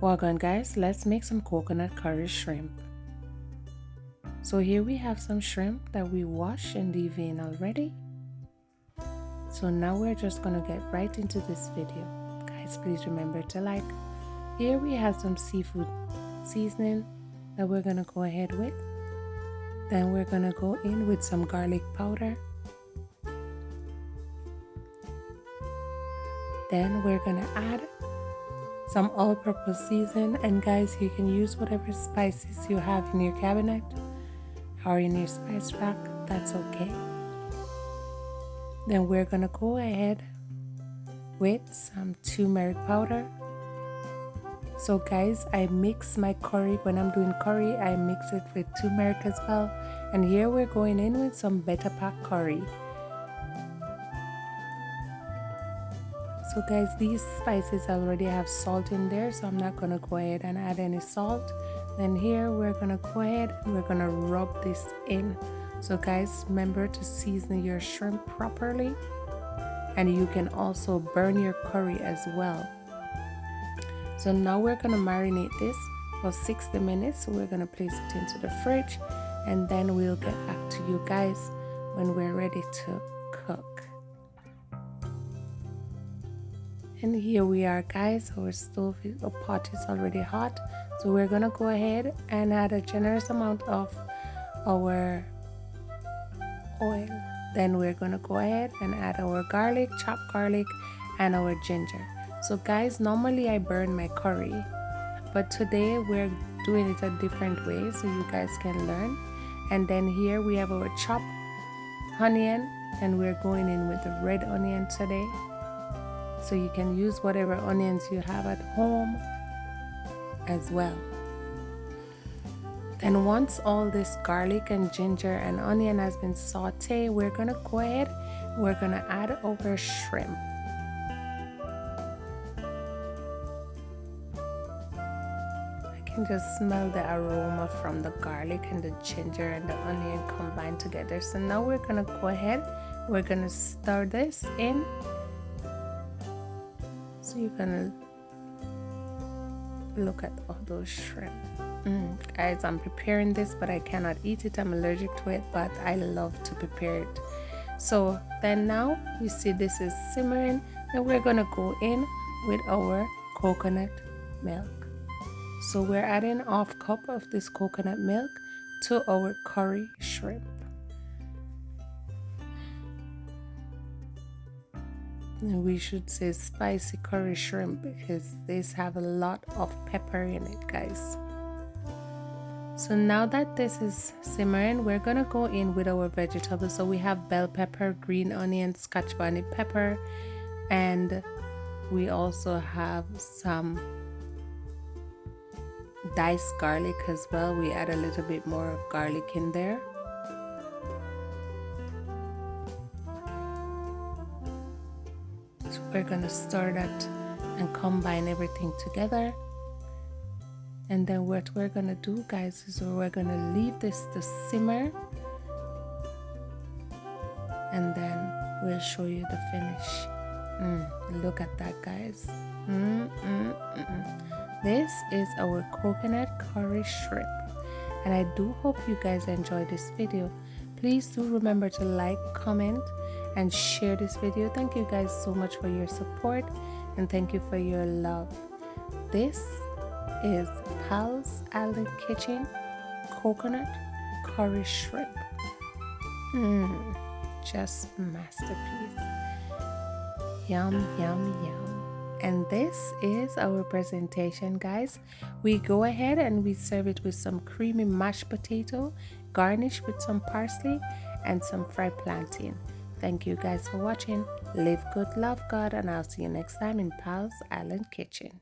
Welcome guys, let's make some coconut curry shrimp. So here we have some shrimp that we washed and deveined already. So now we're just gonna get right into this video. Guys, please remember to like. Here we have some seafood seasoning that we're gonna go ahead with. Then we're gonna go in with some garlic powder. Then we're gonna add some all-purpose season, and guys, you can use whatever spices you have in your cabinet or in your spice rack, that's okay. Then we're gonna go ahead with some turmeric powder. So guys, I mix my curry. When I'm doing curry, I mix it with turmeric as well. And here we're going in with some better pack curry. So guys, these spices already have salt in there, so I'm not gonna go ahead and add any salt. Then here we're gonna go ahead and we're gonna rub this in. So guys, remember to season your shrimp properly, and you can also burn your curry as well. So now we're gonna marinate this for 60 minutes. So we're gonna place it into the fridge, and then we'll get back to you guys when we're ready to cook. And here we are guys, our pot is already hot. So we're gonna go ahead and add a generous amount of our oil. Then we're gonna go ahead and add our garlic, chopped garlic, and our ginger. So guys, normally I burn my curry, but today we're doing it a different way so you guys can learn. And then here we have our chopped onion, and we're going in with the red onion today. So you can use whatever onions you have at home as well. Then once all this garlic and ginger and onion has been sauteed, we're gonna go ahead, we're gonna add our shrimp. I can just smell the aroma from the garlic and the ginger and the onion combined together. So now we're gonna go ahead, we're gonna stir this in. So you're gonna look at all those shrimp. Guys, I'm preparing this, but I cannot eat it. I'm allergic to it, but I love to prepare it. So then now you see this is simmering. Then we're gonna go in with our coconut milk. So we're adding ½ cup of this coconut milk to our curry shrimp. We should say spicy curry shrimp because these have a lot of pepper in it, guys. So now that this is simmering, we're gonna go in with our vegetables. So we have bell pepper, green onion, scotch bonnet pepper, and we also have some diced garlic as well. We add a little bit more of garlic in there. So we're gonna stir that and combine everything together. And then what we're gonna do, guys, is we're gonna leave this to simmer, and then we'll show you the finish. Look at that, guys. This is our coconut curry shrimp, and I do hope you guys enjoyed this video. Please do remember to like, comment, and share this video. Thank you guys so much for your support, and thank you for your love. This is Pal's Island Kitchen coconut curry shrimp. Just masterpiece. Yum, yum, yum. And this is our presentation, guys. We go ahead and we serve it with some creamy mashed potato, garnished with some parsley and some fried plantain. Thank you guys for watching. Live good, love God, and I'll see you next time in Pal's Island Kitchen.